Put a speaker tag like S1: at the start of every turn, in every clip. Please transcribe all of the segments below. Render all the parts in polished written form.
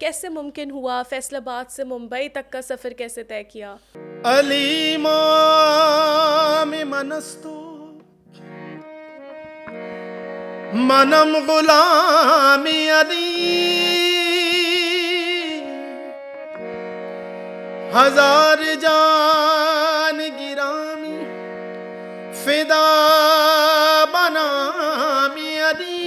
S1: कैसे मुमकिन हुआ? फैसलाबाद से मुंबई तक का सफ़र कैसे तय किया?
S2: अली माम मनस्तु मनम गुलामी अली हजार जान गिरामी फिदा बनामी अली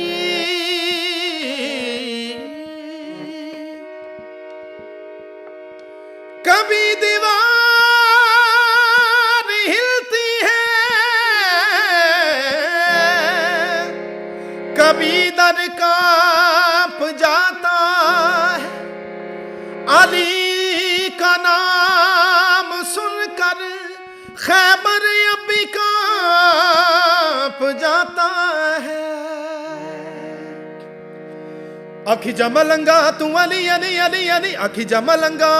S2: कभी दीवार हिलती है कभी दर कांप जाता है अली का नाम सुनकर खैबर अभी कांप जाता है अखी जमलंगा तू अली अली अली अली अखी जमलंगा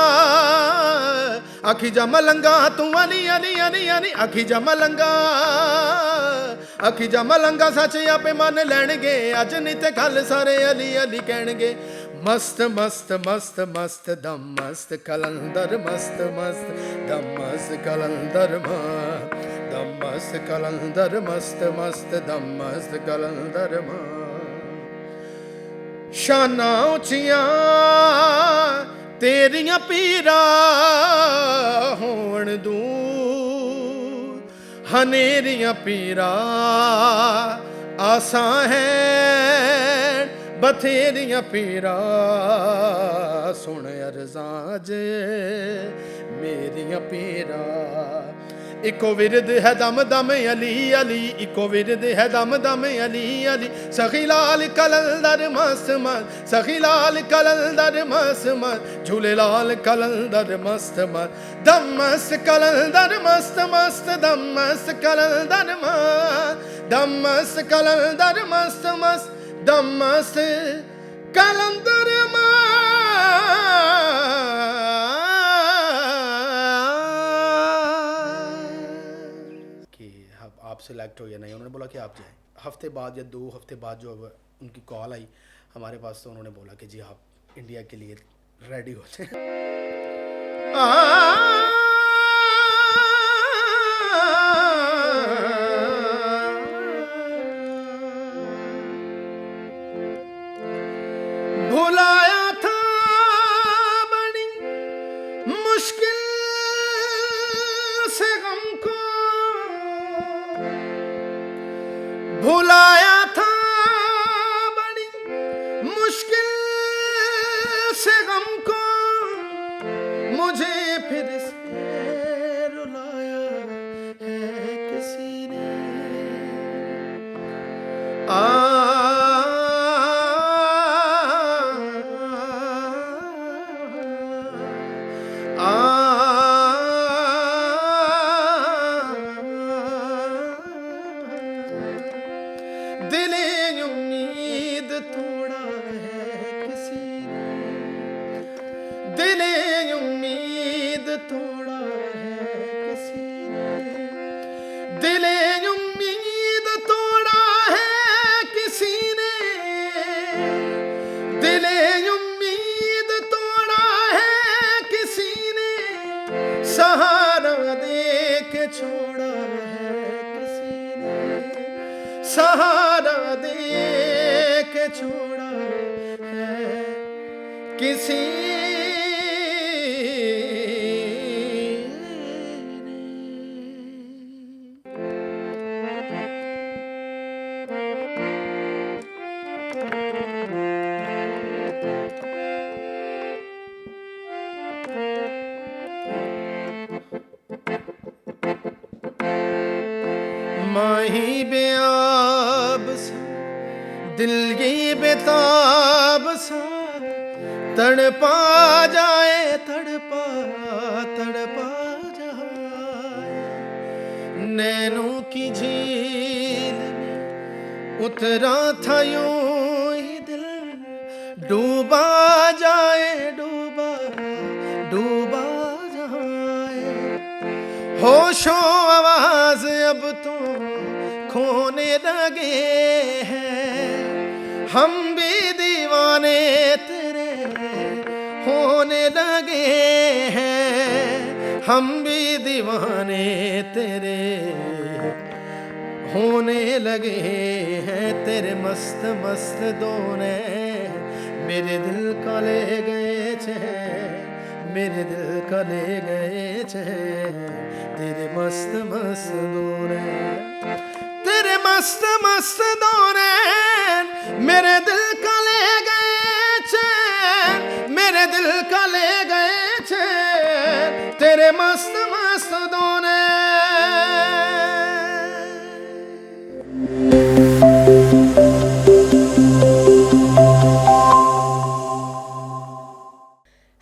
S2: तू अली अली अली अली अखी जमलंगा सच आपे मन लैणगे अज नहीं ते कल सारे अली अली कहणगे मस्त मस्त मस्त मस्त दम मस्त कलंदर मस्त मस्त दम मस्त कलंदर दम मस्त कलंदर मस्त मस्त दम मस्त कलंदर शाना उचियां तेरियां पीरा होण दूर हनेरियां पीरा आसा है बथेरियां पीरा सुन अरज़ां जे मेरियां पीरा इको विरद है दम दम अली अली इको विरद है दम दम अली अली सखी लाल कलंदर मस्त मस्त सखी लाल कलंदर मस्त मस्त झूले लाल कलंदर मस्त मस्त दम मस्त कलंदर मस्त मस्त दम मस्त कलंदर दम मस्त कलंदर मस्त मस्त दम मस्त कलंदर आप सिलेक्ट हो या नहीं। उन्होंने बोला कि आप जाएं। हफ्ते बाद या 2 हफ्ते बाद जो उनकी कॉल आई हमारे पास तो उन्होंने बोला कि जी आप इंडिया के लिए रेडी हो जाएं। भुलाया था बड़ी मुश्किल से गम को भुलाया था बड़ी मुश्किल से गम को मुझे फिर से रुलाया है किसी ने दिले उम्मीद तोड़ा है किसी ने दिले उम्मीद तोड़ा है किसी ने दिले उम्मीद तोड़ा है किसी ने दिले उम्मीद तोड़ा है किसी ने सहारा दे के छोड़ा है किसी ने सहारा दे के छोड़ा है किसी ने माही बेआब सा दिल ये बेताब सा तड़पा जाए तड़पा जाए नैनों की झील में उतरा था यूं ही दिल डूबा जाए डूबा जाए होशो आवाज अब तो खोने लगे हैं हम भी दीवाने तेरे होने लगे हैं हम भी दीवाने तेरे, होने लगे हैं तेरे मस्त मस्त दोने, मेरे दिल का ले गए चैन, मेरे दिल का ले गए चैन, तेरे मस्त मस्त दोने, तेरे मस्त मस्त दोने, मेरे दिल का ले गए चैन, मेरे दिल का ले गए चैन, तेरे मस्त मस्त दोने।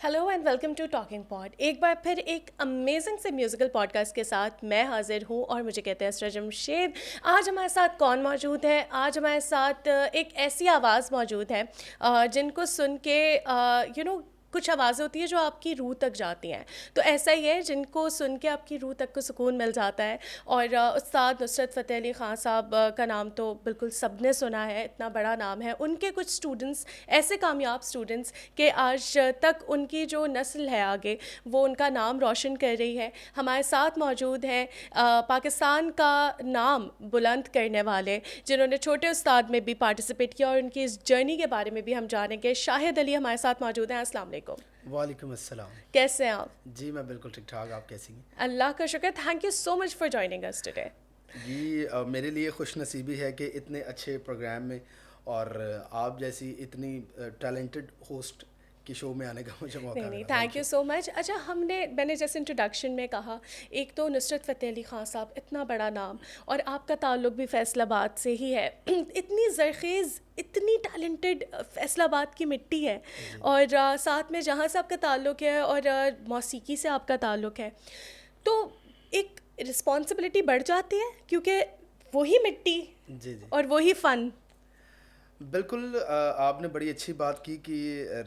S1: Hello and welcome to talking pod. एक बार फिर एक अमेजिंग से म्यूज़िकल पॉडकास्ट के साथ मैं हाजिर हूँ और मुझे कहते हैं असरा जमशेद। आज हमारे साथ कौन मौजूद है? आज हमारे साथ एक ऐसी आवाज़ मौजूद है जिनको सुन के कुछ आवाज़ें होती है जो आपकी रूह तक जाती हैं। तो ऐसा ही है जिनको सुन के आपकी रूह तक को सुकून मिल जाता है। और उस्ताद नुसरत फ़तेह अली ख़ान साहब का नाम तो बिल्कुल सब ने सुना है, इतना बड़ा नाम है। उनके कुछ स्टूडेंट्स, ऐसे कामयाब स्टूडेंट्स कि आज तक उनकी जो नस्ल है आगे वो उनका नाम रोशन कर रही है। हमारे साथ मौजूद हैं पाकिस्तान का नाम बुलंद करने वाले, जिन्होंने छोटे उस्ताद में भी पार्टिसिपेट किया और उनकी इस जर्नी के बारे में भी हम जानेंगे। शाहिद अली हमारे साथ मौजूद हैं। अस्सलाम वालेकुम।
S2: वालेकुम अस्सलाम।
S1: कैसे हैं आप?
S2: जी मैं बिल्कुल ठीक ठाक, आप कैसी हैं?
S1: अल्लाह का शुक्र। Thank you so much for joining us today.
S2: जी मेरे लिए खुश नसीबी है कि इतने अच्छे प्रोग्राम में और आप जैसी इतनी टैलेंटेड होस्ट की शो में आने का मुझे मौका
S1: नहीं,
S2: मिला।
S1: Thank you so much. अच्छा, मैंने जैसे इंट्रोडक्शन में कहा, एक तो नुसरत फ़तेह अली ख़ान साहब, इतना बड़ा नाम, और आपका ताल्लुक़ भी फैसलाबाद से ही है। इतनी ज़रख़ेज़, इतनी टैलेंटेड फैसलाबाद की मिट्टी है, और साथ में जहाँ से आपका ताल्लुक़ है और मौसीकी से आपका ताल्लुक़ है, तो एक रिस्पॉन्सिबिलिटी बढ़ जाती है क्योंकि वही मिट्टी
S2: जी जी
S1: और वही फ़न।
S2: बिल्कुल आपने बड़ी अच्छी बात की कि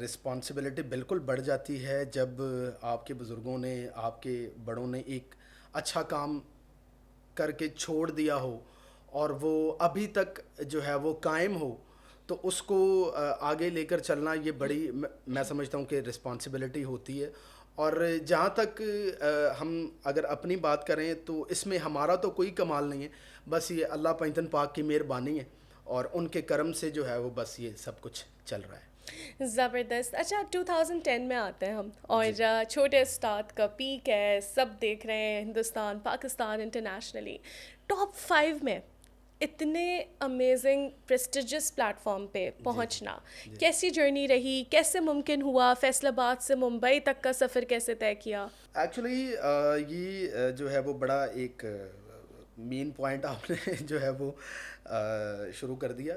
S2: रिस्पॉन्सिबिलिटी बिल्कुल बढ़ जाती है जब आपके बुज़ुर्गों ने, आपके बड़ों ने एक अच्छा काम करके छोड़ दिया हो और वो अभी तक जो है वो कायम हो, तो उसको आगे लेकर चलना ये बड़ी मैं समझता हूँ कि रिस्पॉन्सिबिलिटी होती है। और जहाँ तक हम अगर अपनी बात करें तो इसमें हमारा तो कोई कमाल नहीं है, बस ये अल्लाह पैंतन पाक की मेहरबानी है और उनके करम से जो है वो बस ये सब कुछ चल रहा है।
S1: ज़बरदस्त। अच्छा, 2010 में आते हैं हम, और छोटे उस्ताद का पीक है, सब देख रहे हैं, हिंदुस्तान, पाकिस्तान, इंटरनेशनली टॉप 5 में इतने अमेजिंग प्रेस्टिजियस प्लेटफॉर्म पे पहुंचना, कैसी जर्नी रही? कैसे मुमकिन हुआ? फैसलाबाद से मुंबई तक का सफ़र कैसे तय किया?
S2: एक्चुअली ये जो है वो बड़ा एक मेन पॉइंट आपने जो है वो शुरू कर दिया।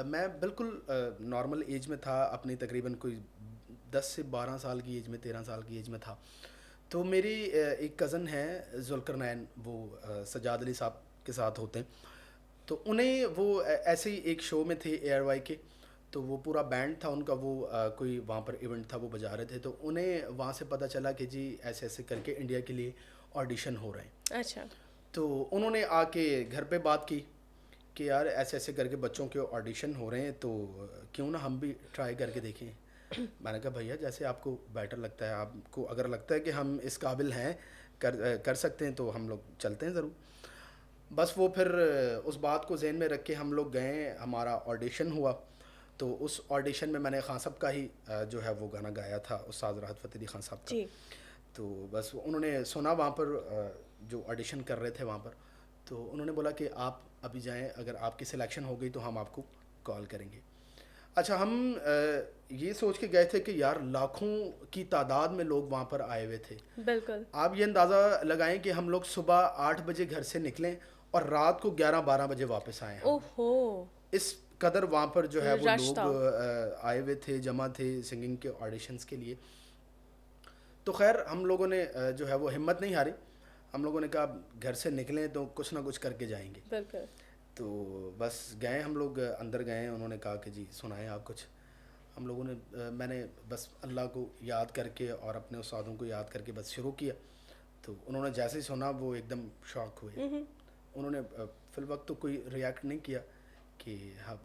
S2: मैं बिल्कुल नॉर्मल एज में था, अपनी तकरीबन कोई 10 से 12 साल की एज में, 13 साल की एज में था। तो मेरी एक कज़न है ज़ुल्करनैन, वो सजाद अली साहब के साथ होते हैं, तो उन्हें वो ऐसे ही एक शो में थे ARY के, तो वो पूरा बैंड था उनका, वो कोई वहाँ पर इवेंट था, वो बजा रहे थे, तो उन्हें वहाँ से पता चला कि जी ऐसे ऐसे करके इंडिया के लिए ऑडिशन हो रहे हैं।
S1: अच्छा।
S2: तो उन्होंने आके घर पे बात की कि यार ऐसे ऐसे करके बच्चों के ऑडिशन हो रहे हैं, तो क्यों ना हम भी ट्राई करके देखें। मैंने कहा भैया जैसे आपको बेटर लगता है, आपको अगर लगता है कि हम इस काबिल हैं, कर सकते हैं, तो हम लोग चलते हैं ज़रूर। बस वो फिर उस बात को जहन में रख के हम लोग गए, हमारा ऑडिशन हुआ। तो उस ऑडिशन में मैंने खान साहब का ही जो है वो गाना गाया था, उस्ताद राहत फ़तेह अली ख़ान साहब का।
S1: जी।
S2: तो बस उन्होंने सुना वहाँ पर जो ऑडिशन कर रहे थे वहाँ पर, तो उन्होंने बोला कि आप अभी जाएं, अगर आपकी सिलेक्शन हो गई तो हम आपको कॉल करेंगे। अच्छा, हम ये सोच के गए थे कि यार लाखों की तादाद में लोग वहाँ पर आए हुए थे।
S1: बिल्कुल।
S2: आप ये अंदाज़ा लगाएं कि हम लोग सुबह 8 बजे घर से निकलें और रात को 11-12 बजे वापस आए हैं।
S1: ओहो।
S2: इस कदर वहाँ पर जो है वो
S1: रश
S2: लोग
S1: था।
S2: आए हुए थे, जमा थे सिंगिंग के ऑडिशंस के लिए। तो खैर हम लोगों ने जो है वो हिम्मत नहीं हारी, हम लोगों ने कहा घर से निकलें तो कुछ ना कुछ करके जाएंगे।
S1: बिल्कुल।
S2: तो बस गए, हम लोग अंदर गए, उन्होंने कहा कि जी सुनाएं आप कुछ। हम लोगों ने मैंने बस अल्लाह को याद करके और अपने उस्तादों को याद करके बस शुरू किया। तो उन्होंने जैसे ही सुना वो एकदम शॉक हुए। उन्होंने फिल वक्त तो कोई रिएक्ट नहीं किया कि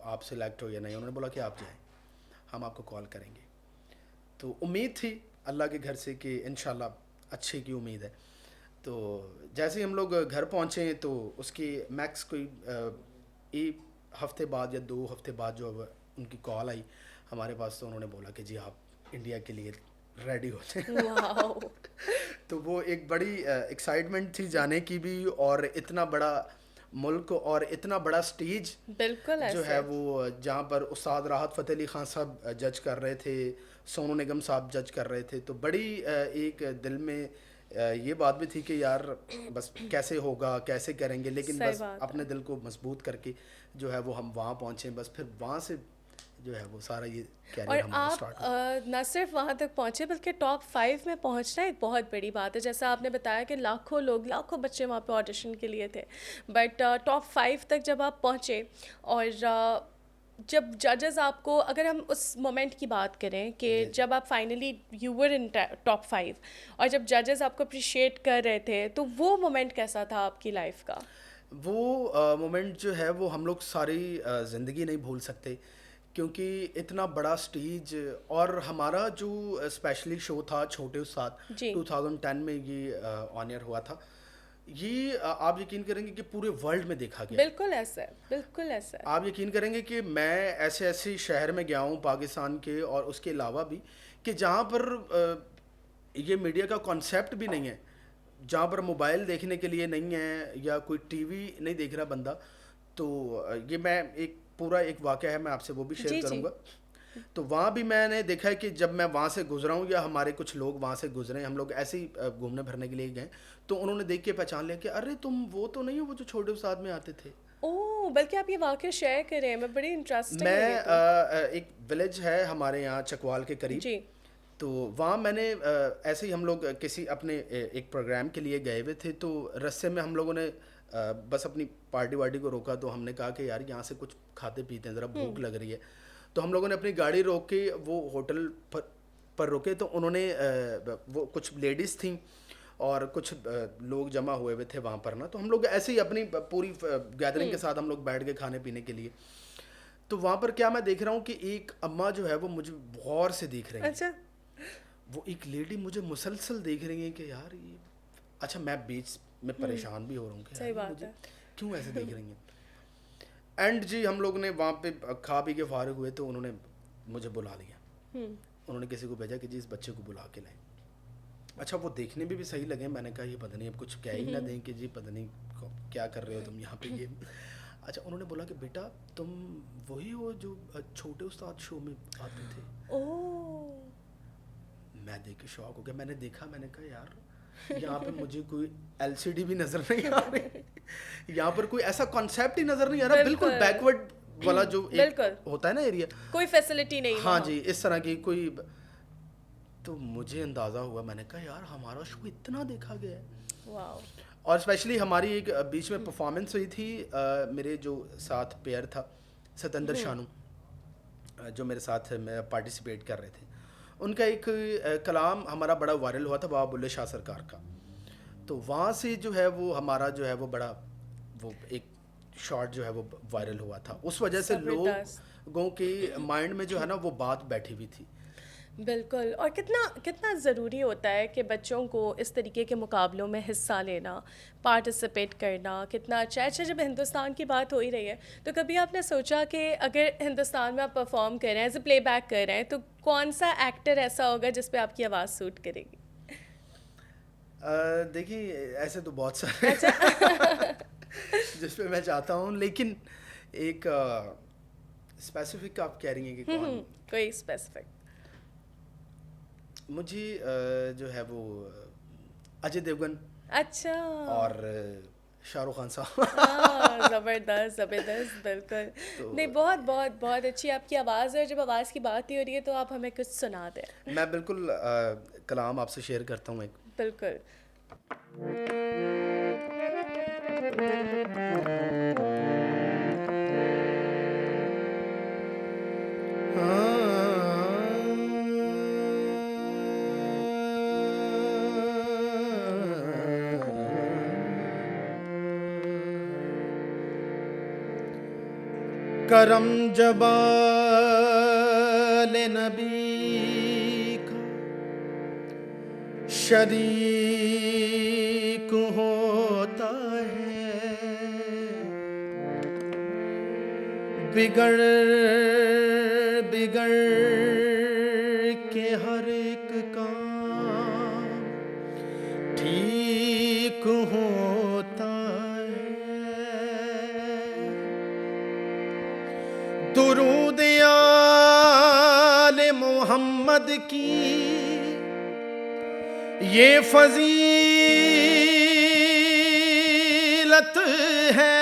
S2: आप सिलेक्ट हो या नहीं। उन्होंने बोला कि आप जाएं, हम आपको कॉल करेंगे। तो उम्मीद थी अल्लाह के घर से कि इंशाल्लाह अच्छे की उम्मीद है। तो जैसे ही हम लोग घर पहुँचे तो उसकी मैक्स कोई एक हफ्ते बाद या 2 हफ्ते बाद जो अब उनकी कॉल आई हमारे पास, तो उन्होंने बोला कि जी आप इंडिया के लिए रेडी हो जाए।
S1: वाओ।
S2: तो वो एक बड़ी एक्साइटमेंट थी जाने की भी, और इतना बड़ा मुल्क और इतना बड़ा स्टेज
S1: बिल्कुल
S2: जो
S1: ऐसे।
S2: है वो जहाँ पर उस्ताद राहत फ़तेह अली ख़ान साहब जज कर रहे थे, सोनू निगम साहब जज कर रहे थे, तो बड़ी एक दिल में ये बात भी थी कि यार बस कैसे होगा, कैसे करेंगे, लेकिन
S1: सही
S2: बस
S1: बात है।
S2: अपने दिल को मजबूत करके जो है वो हम वहाँ पहुँचे। बस फिर वहाँ से जो है वो सारा ये
S1: और
S2: कैरियर हमारा
S1: आप
S2: स्टार्ट हुआ।
S1: न सिर्फ वहाँ तक पहुँचे बल्कि टॉप 5 में पहुँचना एक बहुत बड़ी बात है। जैसा आपने बताया कि लाखों लोग, लाखों बच्चे वहाँ पे ऑडिशन के लिए थे, बट टॉप 5 तक जब आप पहुँचे और जब जजेस आपको, अगर हम उस मोमेंट की बात करें कि
S2: जी, जी।
S1: जब आप finally you were in top 5 और जब जजेस आपको अप्रिशिएट कर रहे थे, तो वो मोमेंट कैसा था आपकी लाइफ का?
S2: वो मोमेंट जो है वो हम लोग सारी ज़िंदगी नहीं भूल सकते, क्योंकि इतना बड़ा स्टेज, और हमारा जो स्पेशली शो था छोटे उस्ताद,
S1: जी।
S2: 2010 में ये ऑन एयर हुआ था। ये आप यकीन करेंगे कि पूरे वर्ल्ड में देखा गया।
S1: बिल्कुल ऐसा है, बिल्कुल ऐसा है।
S2: आप यकीन करेंगे कि मैं ऐसे ऐसे शहर में गया हूँ पाकिस्तान के और उसके अलावा भी, कि जहाँ पर ये मीडिया का कॉन्सेप्ट भी नहीं है, जहाँ पर मोबाइल देखने के लिए नहीं है या कोई टीवी नहीं देख रहा बंदा। तो ये मैं एक पूरा एक वाक़या है, मैं आपसे वो भी शेयर
S1: जी, जी।
S2: करूँगा। तो वहाँ भी मैंने देखा है कि जब मैं वहाँ से गुजरा हूँ या हमारे कुछ लोग वहाँ से गुजरे, हम लोग ऐसे ही घूमने फिरने के लिए गए, तो उन्होंने देख के पहचान लिया कि अरे तुम वो तो नहीं हो वो जो छोटे उस्ताद में आते थे।
S1: ओह! बल्कि आप ये वाक़या शेयर करें, मैं बड़ी इंटरेस्टिंग है
S2: मैं
S1: ये तो।
S2: एक विलेज है हमारे यहाँ चकवाल के करीब,
S1: जी।
S2: तो वहाँ मैंने ऐसे ही हम लोग किसी अपने एक प्रोग्राम के लिए गए हुए थे, तो रास्ते में हम लोगों ने बस अपनी पार्टी वार्टी को रोका, तो हमने कहा कि यार यहाँ से कुछ खाते पीते हैं, ज़रा भूख लग रही है। तो हम लोगों ने अपनी गाड़ी रोक के वो होटल पर रुके, तो उन्होंने वो कुछ लेडीज़ थी और कुछ लोग जमा हुए हुए थे वहाँ पर ना, तो हम लोग ऐसे ही अपनी पूरी गैदरिंग के साथ हम लोग बैठ गए खाने पीने के लिए। तो वहाँ पर क्या मैं देख रहा हूँ कि एक अम्मा जो है वो मुझे गौर से देख रही हैं।
S1: अच्छा।
S2: वो एक लेडी मुझे मुसलसल देख रही है कि यार ये, अच्छा मैं बीच में परेशान भी हो रहा हूँ कि यार
S1: सही
S2: ये
S1: बात
S2: मुझे
S1: है।
S2: क्यों ऐसे देख रही हैं। एंड जी हम लोग ने वहाँ पे खा पी के फारिग हुए, तो उन्होंने मुझे बुला लिया। उन्होंने किसी को भेजा कि जी इस बच्चे को बुला के लाएं। अच्छा वो देखने में भी सही लगे, मैंने कहा ये पता नहीं अब कुछ कह ही ना दें कि जी पता नहीं क्या कर रहे हो तुम यहाँ पे ये। अच्छा उन्होंने बोला कि बेटा तुम वही हो जो छोटे उस्ताद शो में आते थे।
S1: ओह!
S2: मैं देख के शॉक हो गया, मैंने देखा, मैंने कहा यार यहाँ पे मुझे कोई एलसीडी भी नजर नहीं आ रही, यहाँ पर कोई ऐसा कॉन्सेप्ट ही नजर नहीं आ रहा, बिल्कुल
S1: बिल्कुल।
S2: बैकवर्ड वाला जो एक
S1: बिल्कुल।
S2: होता है ना एरिया।
S1: कोई फैसिलिटी नहीं
S2: हाँ
S1: वहाँ।
S2: जी, इस तरह की कोई, तो मुझे अंदाज़ा हुआ, मैंने कहा यार हमारा शो इतना देखा गया है।
S1: वाओ!
S2: और स्पेशली हमारी एक बीच में परफॉर्मेंस हुई थी, मेरे जो साथ पेयर था सतेंद्र शानू, जो मेरे साथ पार्टिसिपेट कर रहे थे, उनका एक कलाम हमारा बड़ा वायरल हुआ था बाबा बुल्ले शाह सरकार का। तो वहाँ से जो है वो हमारा जो है वो बड़ा वो एक शॉट जो है वो वायरल हुआ था, उस वजह से
S1: ज़बरदस्त।
S2: लोगों के माइंड में जो है ना वो बात बैठी हुई थी।
S1: बिल्कुल। और कितना कितना ज़रूरी होता है कि बच्चों को इस तरीके के मुकाबलों में हिस्सा लेना, पार्टिसिपेट करना कितना अच्छा है। अच्छा जब हिंदुस्तान की बात हो ही रही है, तो कभी आपने सोचा कि अगर हिंदुस्तान में आप परफॉर्म कर रहे हैं, एज ए प्लेबैक कर रहे हैं, तो कौन सा एक्टर ऐसा होगा जिस पे आपकी आवाज़ सूट करेगी?
S2: देखिए ऐसे तो बहुत सारे
S1: अच्छा।
S2: जिस पे मैं चाहता हूँ, लेकिन एक स्पेसिफिक आप कह रही हैं कि कौन।
S1: कोई स्पेसिफिक?
S2: मुझे जो है वो अजय देवगन
S1: अच्छा।
S2: और शाहरुख खान साहब।
S1: हाँ, ज़बरदस्त ज़बरदस्त, बिल्कुल।
S2: तो
S1: नहीं, बहुत बहुत बहुत अच्छी आपकी आवाज़ है, और जब आवाज़ की बात ही हो रही है तो आप हमें कुछ सुना दें।
S2: मैं बिल्कुल कलाम आपसे शेयर करता हूँ एक।
S1: बिल्कुल।
S2: करम जबाल नबी का शरीक होता है, बिगड़ बिगड़ के हर एक काम ठीक होता है। दुरूद आले मोहम्मद की ये फजीलत है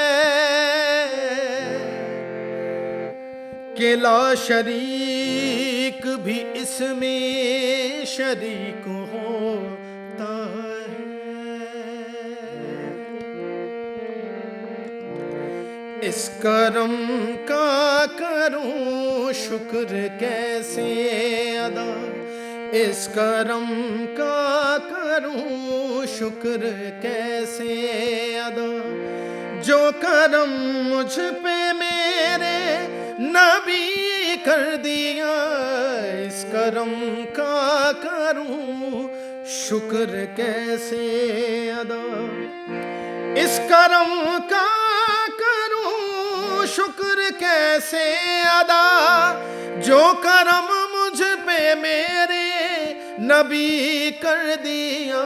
S2: कि ला शरीक भी इसमें शरीक होता है। इस करम का करूं शुक्र कैसे अदा, इस करम का करूं शुक्र कैसे अदा, जो करम मुझ पे मेरे नबी कर दिया। इस करम का करूं शुक्र कैसे अदा, इस करम का करूं शुक्र कैसे अदा, जो करम मुझ पे मेरे नबी कर दिया।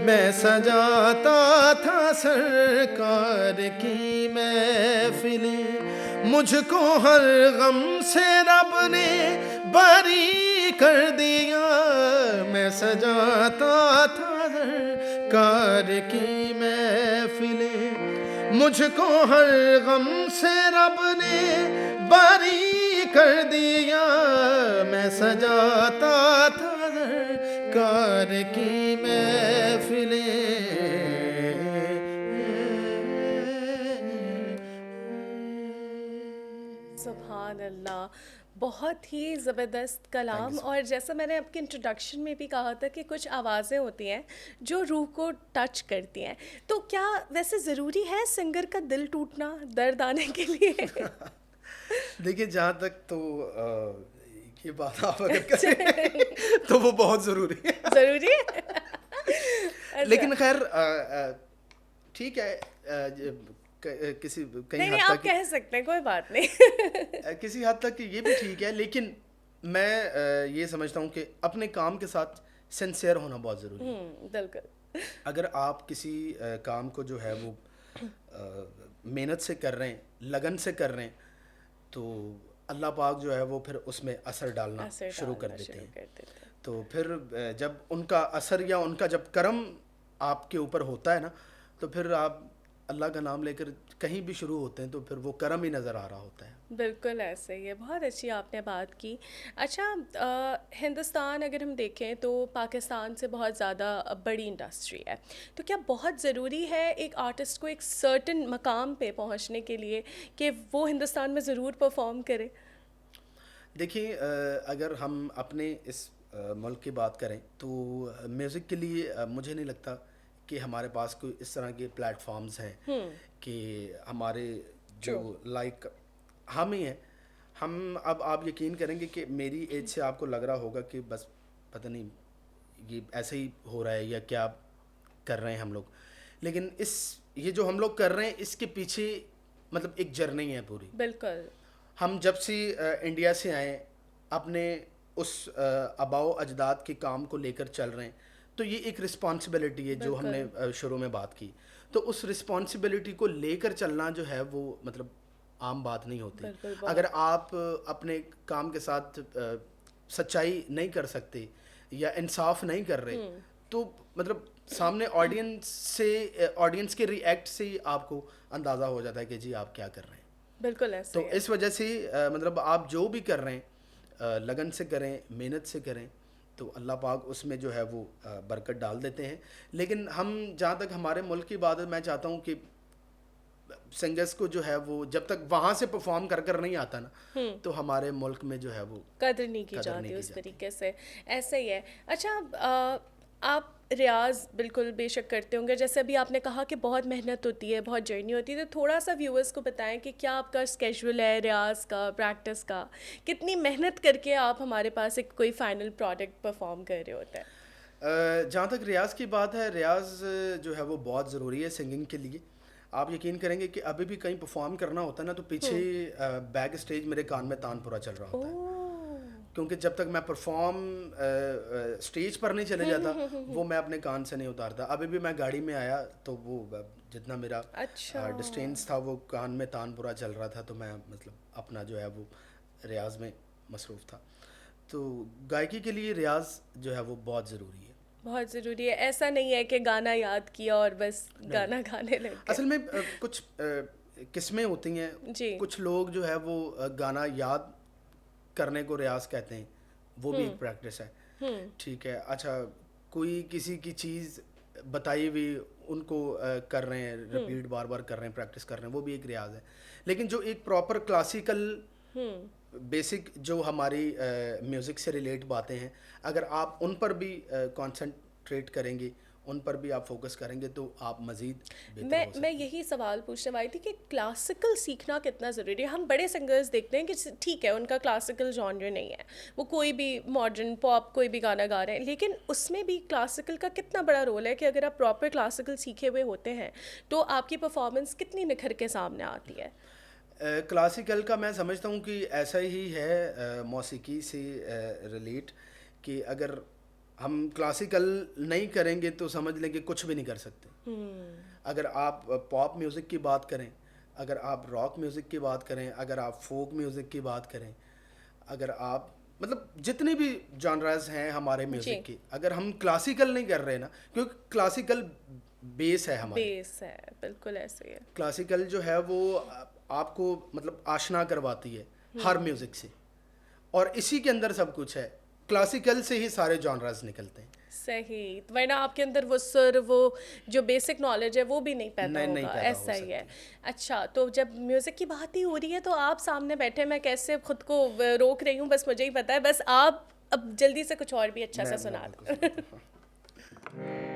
S2: मैं सजाता था सरकार की महफिलें, मुझको हर गम से रब ने बरी कर दिया। मैं सजाता था सरकार की महफिलें, मुझको हर गम से रब ने बरी कर दिया। मैं सजाता था सरकार की महफिलें।
S1: सुभान अल्लाह, बहुत ही ज़बरदस्त कलाम। और जैसा मैंने आपके इंट्रोडक्शन में भी कहा था कि कुछ आवाज़ें होती हैं जो रूह को टच करती हैं, तो क्या वैसे ज़रूरी है सिंगर का दिल टूटना दर्द आने के लिए?
S2: देखिए, जहाँ तक तो ये बात आप अगर करें तो वो बहुत ज़रूरी है।
S1: ज़रूरी है? अच्छा।
S2: लेकिन खैर ठीक है, किसी कहीं
S1: नहीं
S2: हद
S1: आप
S2: तक
S1: कह सकते हैं, कोई बात नहीं।
S2: किसी हद तक ये भी ठीक है, लेकिन मैं ये समझता हूँ कि अपने काम के साथ सिंसियर होना बहुत ज़रूरी है।
S1: बिल्कुल।
S2: अगर आप किसी काम को जो है वो मेहनत से कर रहे हैं, लगन से कर रहे हैं, तो अल्लाह पाक जो है वो फिर उसमें असर डालना शुरू कर देते हैं। तो फिर जब उनका असर या उनका जब करम आपके ऊपर होता है ना, तो फिर आप अल्लाह का नाम लेकर कहीं भी शुरू होते हैं तो फिर वो करम ही नज़र आ रहा होता है।
S1: बिल्कुल ऐसे ही है, बहुत अच्छी आपने बात की। अच्छा, हिंदुस्तान अगर हम देखें तो पाकिस्तान से बहुत ज़्यादा बड़ी इंडस्ट्री है, तो क्या बहुत ज़रूरी है एक आर्टिस्ट को एक सर्टन मकाम पे पहुंचने के लिए कि वो हिंदुस्तान में ज़रूर परफॉर्म करे?
S2: देखिए, अगर हम अपने इस मुल्क की बात करें तो म्यूज़िक के लिए मुझे नहीं लगता कि हमारे पास कोई इस तरह के प्लेटफॉर्म्स हैं कि हमारे जो लाइक हम ही हैं। हम अब आप यकीन करेंगे कि मेरी एज से आपको लग रहा होगा कि बस पता नहीं ये ऐसे ही हो रहा है या क्या कर रहे हैं हम लोग, लेकिन ये जो हम लोग कर रहे हैं इसके पीछे मतलब एक जर्नी है पूरी।
S1: बिल्कुल।
S2: हम जब से इंडिया से आए अपने उस आबाओ अजदाद के काम को लेकर चल रहे हैं, तो ये एक रिस्पॉन्सिबिलिटी है जो हमने शुरू में बात की। तो उस रिस्पॉन्सिबिलिटी को लेकर चलना जो है वो मतलब आम बात नहीं होती। अगर आप अपने काम के साथ सच्चाई नहीं कर सकते या इंसाफ नहीं कर रहे, तो मतलब सामने ऑडियंस के रिएक्ट से ही आपको अंदाज़ा हो जाता है कि जी आप क्या कर रहे हैं।
S1: बिल्कुल ऐसे
S2: तो इस वजह से मतलब आप जो भी कर रहे हैं लगन से करें, मेहनत से करें, तो अल्लाह पाक उसमें जो है वो बरकत डाल देते हैं। लेकिन हम जहाँ तक हमारे मुल्क की बात है, मैं चाहता हूँ कि सिंगर्स को जो है वो जब तक वहाँ से परफॉर्म कर नहीं आता ना, तो हमारे मुल्क में जो है वो
S1: कदर नहीं की जाती उस तरीके से। ऐसे ही है। अच्छा, आप रियाज़ बिल्कुल बेशक करते होंगे, जैसे अभी आपने कहा कि बहुत मेहनत होती है, बहुत जर्नी होती है, तो थोड़ा सा व्यूअर्स को बताएं कि क्या आपका स्केड्यूल है रियाज़ का, प्रैक्टिस का, कितनी मेहनत करके आप हमारे पास एक कोई फाइनल प्रोडक्ट परफॉर्म कर रहे होते हैं?
S2: जहाँ तक रियाज़ की बात है, रियाज़ जो है वो बहुत ज़रूरी है सिंगिंग के लिए। आप यकीन करेंगे कि अभी भी कहीं परफॉर्म करना होता है ना, तो पीछे बैक स्टेज मेरे कान में तानपुरा चल रहा होता है,
S1: ओह।
S2: क्योंकि जब तक मैं परफॉर्म स्टेज पर नहीं चले जाता वो मैं अपने कान से नहीं उतारता। अभी भी मैं गाड़ी में आया तो वो जितना मेरा
S1: अच्छा।
S2: डिस्टेंस था वो कान में तानपुरा चल रहा था, तो मैं मतलब अपना जो है वो रियाज में मसरूफ़ था। तो गायकी के लिए रियाज जो है वो बहुत ज़रूरी है।
S1: बहुत ज़रूरी है, ऐसा नहीं है कि गाना याद किया और बस
S2: नहीं,
S1: गाना गाने लग गए।
S2: असल में कुछ किस्में होती हैं।
S1: जी।
S2: कुछ लोग जो है वो गाना याद करने को रियाज कहते हैं, वो भी एक प्रैक्टिस है। ठीक है, अच्छा, कोई किसी की चीज़ बताई हुई उनको कर रहे हैं, रिपीट बार बार कर रहे हैं, प्रैक्टिस कर रहे हैं, वो भी एक रियाज है। लेकिन जो एक प्रॉपर क्लासिकल बेसिक जो हमारी म्यूज़िक से रिलेट बातें हैं, अगर आप उन पर भी कंसंट्रेट करेंगे, उन पर भी आप फोकस करेंगे, तो आप मज़ीद बेहतर हो सकते
S1: मैं
S2: हैं।
S1: यही सवाल पूछने वाली थी कि क्लासिकल सीखना कितना ज़रूरी है। हम बड़े सिंगर्स देखते हैं कि ठीक है उनका क्लासिकल जॉनर नहीं है, वो कोई भी मॉडर्न पॉप कोई भी गाना गा रहे हैं, लेकिन उसमें भी क्लासिकल का कितना बड़ा रोल है कि अगर आप प्रॉपर क्लासिकल सीखे हुए होते हैं तो आपकी परफॉर्मेंस कितनी निखर के सामने आती है।
S2: क्लासिकल का मैं समझता हूँ कि ऐसा ही है मौसीकी से रिलेट, कि अगर हम क्लासिकल नहीं करेंगे तो समझ लें कि कुछ भी नहीं कर सकते। अगर आप पॉप म्यूज़िक की बात करें, अगर आप रॉक म्यूज़िक की बात करें, अगर आप फोक म्यूज़िक की बात करें, अगर आप मतलब जितने भी जॉनरास हैं हमारे
S1: जी।
S2: म्यूज़िक की, अगर हम क्लासिकल नहीं कर रहे ना, क्योंकि क्लासिकल बेस है हमारी।
S1: बेस है, बिल्कुल ऐसे ही है।
S2: क्लासिकल जो है वो आपको मतलब आशना करवाती है हर म्यूज़िक से, और इसी के अंदर सब कुछ है। क्लासिकल से ही सारे जॉनरास निकलते हैं।
S1: सही, वरना आपके अंदर वो सुर, वो जो बेसिक नॉलेज है वो भी नहीं पैदा
S2: नहीं
S1: होगा,
S2: पैदा हो
S1: ऐसा ही है।
S2: सकती।
S1: अच्छा, तो जब म्यूज़िक की बात ही हो रही है तो आप सामने बैठे, मैं कैसे खुद को रोक रही हूँ, बस मुझे ही पता है। बस आप अब जल्दी से कुछ और भी अच्छा सा सुना
S2: बिल्कुल
S1: दो।
S2: सुनाता हूँ।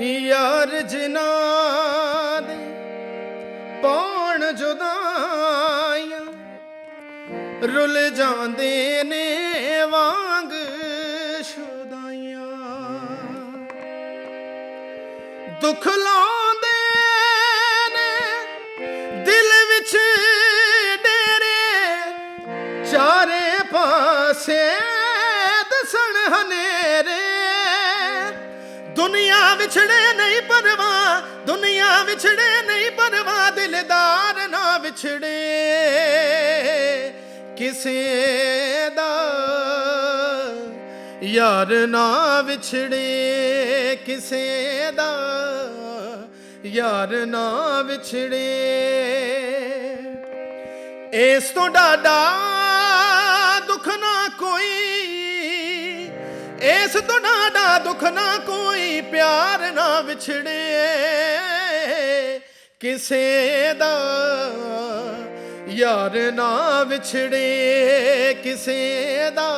S2: यार जिन्हां दे पौण जुदाइयां रुल जांदे ने वांग शुदाइयां, दुख लांदे ने दिल विच डेरे, चारे पासे दसन हनेरे। दुनिया विछड़े नहीं परवाह, दुनिया विछड़े नहीं परवाह, दिलदार ना विछड़े किसे दा, यार ना विछड़े किसे दा, यार ना विछड़े। इस तो डाडा दुख ना कोई, इस तो डाडा दुख ना कोई, प्यार ना विछड़े किसे दा, यार ना विछड़े किसे दा,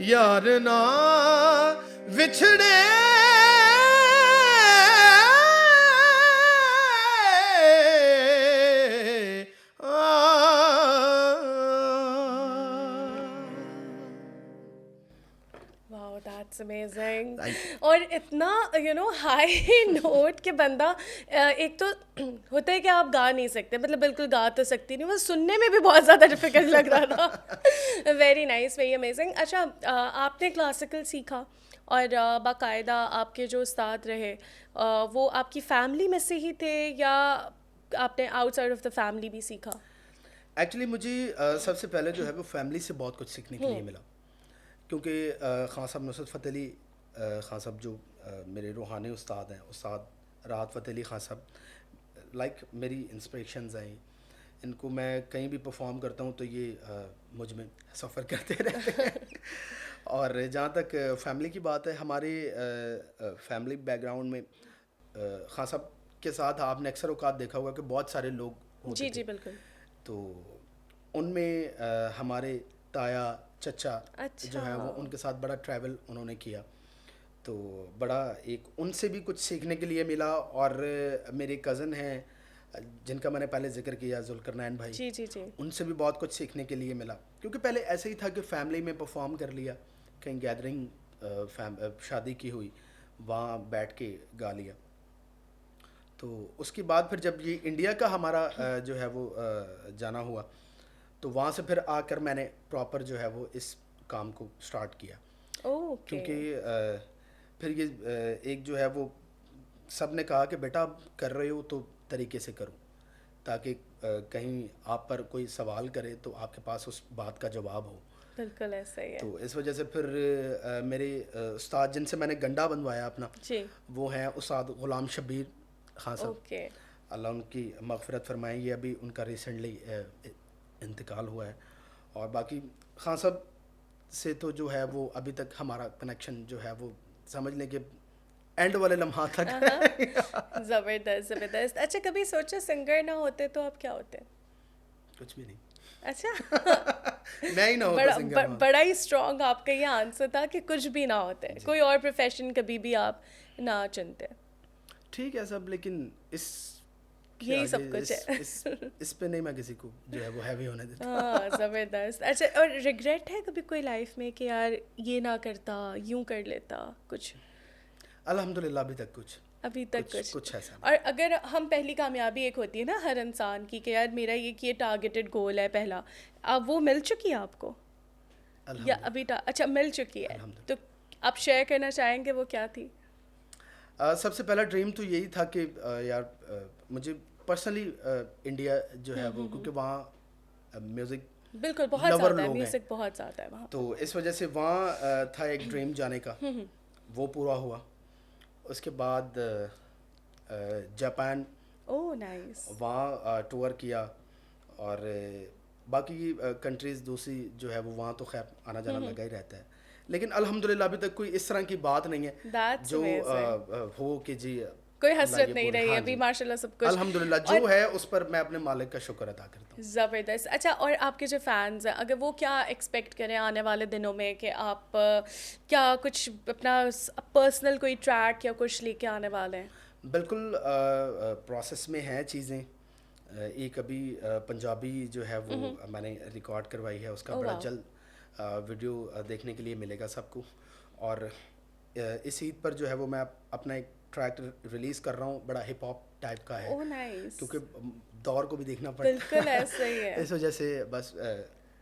S2: यार ना विछड़े।
S1: Wow, that's amazing.
S2: Thank
S1: और इतना हाई नोट के बंदा एक तो होता है कि आप गा नहीं सकते, मतलब बिल्कुल गा तो सकती नहीं, वो सुनने में भी बहुत ज़्यादा डिफिकल्ट लग रहा था। Very nice, very amazing. अच्छा, आपने क्लासिकल सीखा और बाकायदा आपके जो उस्ताद रहे वो आपकी फैमिली में से ही थे या आपने आउटसाइड ऑफ द फैमिली भी सीखा?
S2: एक्चुअली मुझे सबसे पहले जो है वो फैमिली से बहुत कुछ सीखने के लिए मिला, क्योंकि खान साहब नुसरत फ़तेह अली खान साहब जो मेरे रूहानी उस्ताद हैं, उस्ताद राहत फ़तेह अली खान साहब, लाइक मेरी इंस्पिरेशंस हैं। इनको मैं कहीं भी परफॉर्म करता हूँ तो ये मुझ में सफ़र करते रहते हैं। और जहाँ तक फैमिली की बात है, हमारे फैमिली बैकग्राउंड में खान साहब के साथ आपने अक्सर औकात देखा होगा कि बहुत सारे लोग होते
S1: जी
S2: थे।
S1: जी बिल्कुल।
S2: तो उनमें हमारे ताया चचा जो है वो,
S1: अच्छा।
S2: उनके साथ बड़ा ट्रैवल उन्होंने किया। तो बड़ा एक उनसे भी कुछ सीखने के लिए मिला। और मेरे कज़न हैं जिनका मैंने पहले जिक्र किया, जुल्करनैन भाई,
S1: जी जी जी।
S2: उनसे भी बहुत कुछ सीखने के लिए मिला। क्योंकि पहले ऐसे ही था कि फैमिली में परफॉर्म कर लिया, कहीं गैदरिंग शादी की हुई, वहाँ बैठ के गा लिया। तो उसके बाद फिर जब ये इंडिया का हमारा जो है वो जाना हुआ, तो वहाँ से फिर आकर मैंने प्रॉपर जो है वो इस काम को स्टार्ट किया।
S1: ओके।
S2: क्योंकि फिर ये एक जो है वो सब ने कहा कि बेटा आप कर रहे हो तो तरीके से करो, ताकि कहीं आप पर कोई सवाल करे तो आपके पास उस बात का जवाब हो।
S1: बिल्कुल ऐसा ही है।
S2: तो इस वजह से फिर मेरे उस्ताद जिनसे मैंने गंडा बनवाया अपना,
S1: जी।
S2: वो हैं उस्ताद ग़ुलाम शब्बीर खान साहब,
S1: ओके।
S2: अल्लाह उनकी मग़फ़िरत फरमाए। ये अभी उनका रिसेंटली इंतकाल हुआ है। और बाकी खान साहब से तो जो है वो अभी तक हमारा कनेक्शन जो है वो समझ लें कि एंड वाले लम्हा तक है।
S1: ज़बरदस्त ज़बरदस्त। अच्छा, कभी सोचा सिंगर ना होते तो आप क्या होते?
S2: कुछ भी नहीं,
S1: अच्छा।
S2: मैं ही ना होता
S1: बड़ा
S2: सिंगर वहाँ।
S1: बड़ा ही स्ट्रॉन्ग आपका ये आंसर था कि कुछ भी ना होते, कोई और प्रोफेशन कभी भी आप ना चुनते।
S2: ठीक है सब, लेकिन इस के
S1: यही
S2: आगे
S1: सब कुछ है।
S2: इस पे नहीं मैं किसी को जो है वो हैवी होने देता।
S1: हाँ, ज़बरदस्त। अच्छा, और रिग्रेट है कभी कोई लाइफ में कि यार ये ना करता, यूं कर लेता कुछ?
S2: अल्हम्दुलिल्लाह अभी तक कुछ
S1: अभी तक
S2: कुछ ऐसा
S1: और अगर हम पहली कामयाबी एक होती है ना हर इंसान की कि यार मेरा ये टारगेटेड गोल है पहला, अब वो मिल चुकी है आपको या
S2: अल्हम्दुलिल्लाह।
S1: अभी अच्छा मिल चुकी है,
S2: अल्हम्दुलिल्लाह।
S1: तो आप शेयर करना चाहेंगे वो क्या थी?
S2: सबसे पहला ड्रीम तो यही था कि यार मुझे पर्सनली इंडिया जो है वो, क्योंकि वहाँ म्यूज़िक
S1: बिल्कुल बहुत
S2: लवर
S1: ज़्यादा है,
S2: लोग हैं,
S1: म्यूज़िक बहुत ज़्यादा है वहाँ।
S2: तो इस वजह से वहाँ था एक ड्रीम जाने का, वो पूरा हुआ। उसके बाद जापान,
S1: ओह नाइस।
S2: वहाँ टूर किया। और बाकी कंट्रीज़ दूसरी जो है वो वहाँ तो खैर आना जाना लगा ही रहता है। लेकिन अल्हम्दुलिल्लाह अभी तक कोई इस तरह की बात नहीं है
S1: That's
S2: जो
S1: amazing.
S2: हो कि जी
S1: कोई
S2: अल्लाह
S1: हसरत
S2: ये
S1: नहीं
S2: पूरे,
S1: रही
S2: हाँ
S1: अभी
S2: जी,
S1: माशाल्लाह सब कुछ।
S2: अल्हम्दुलिल्लाह जो
S1: और
S2: है उस पर मैं अपने मालिक का शुक्र अदा करता हूँ।
S1: ज़बरदस्त। अच्छा, और आपके जो फैंस हैं अगर वो क्या एक्सपेक्ट करें आने वाले दिनों में कि आप क्या कुछ अपना पर्सनल कोई ट्रैक या कुछ लेके आने वाले हैं?
S2: बिल्कुल प्रोसेस में हैं चीज़ें। एक अभी पंजाबी जो है वो मैंने रिकॉर्ड करवाई है, उसका
S1: ओह
S2: बड़ा
S1: वाह।
S2: जल्द वीडियो देखने के लिए मिलेगा सबको। और इस ईद पर जो है वो मैं अपना एक ट्रैक रिलीज़ कर रहा हूँ, बड़ा हिप हॉप टाइप का है,
S1: ओह नाइस।
S2: क्योंकि दौर को भी देखना पड़ता
S1: बिल्कुल
S2: है।
S1: ऐसा ही है।
S2: इस वजह से बस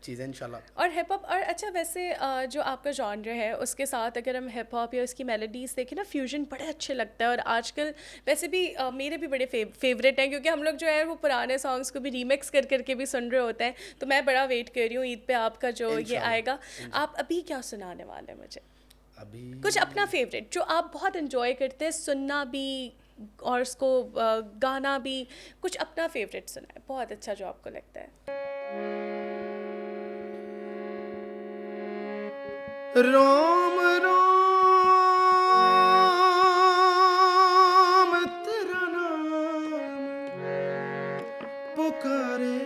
S2: चीज़ें इंशाल्लाह।
S1: और हिप हॉप, और अच्छा वैसे जो आपका जॉनर है उसके साथ अगर हम हिप हॉप या उसकी मेलोडीज़ देखें ना, फ्यूजन बड़े अच्छे लगता है। और आजकल वैसे भी मेरे भी बड़े फेवरेट हैं, क्योंकि हम लोग जो है वो पुराने सॉन्ग्स को भी रीमिक्स कर करके भी सुन रहे होते हैं। तो मैं बड़ा वेट कर रही हूँ ईद पे आपका जो ये
S2: इंशाल्लाह
S1: आएगा। आप अभी क्या सुनाने वाले हैं मुझे?
S2: अभी
S1: कुछ अपना फेवरेट जो आप बहुत एंजॉय करते हैं सुनना भी और उसको गाना भी, कुछ अपना फेवरेट सुना है बहुत अच्छा जो आपको लगता है।
S2: रोम रोम तेरा नाम पुकारे,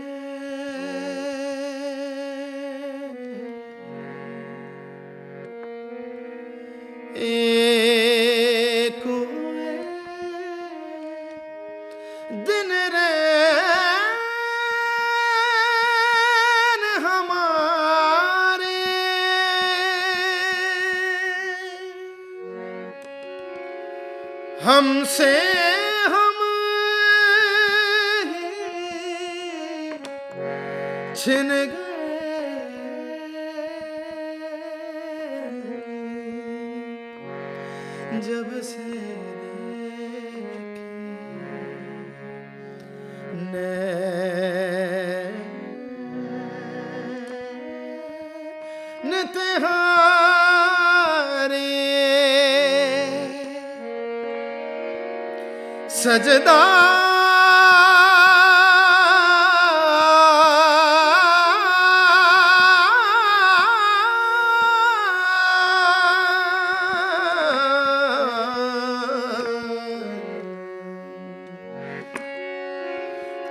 S2: एक हुए दिन रैन हमारे, हमसे हम छिन गए जब से नैन तिहारे, सजदा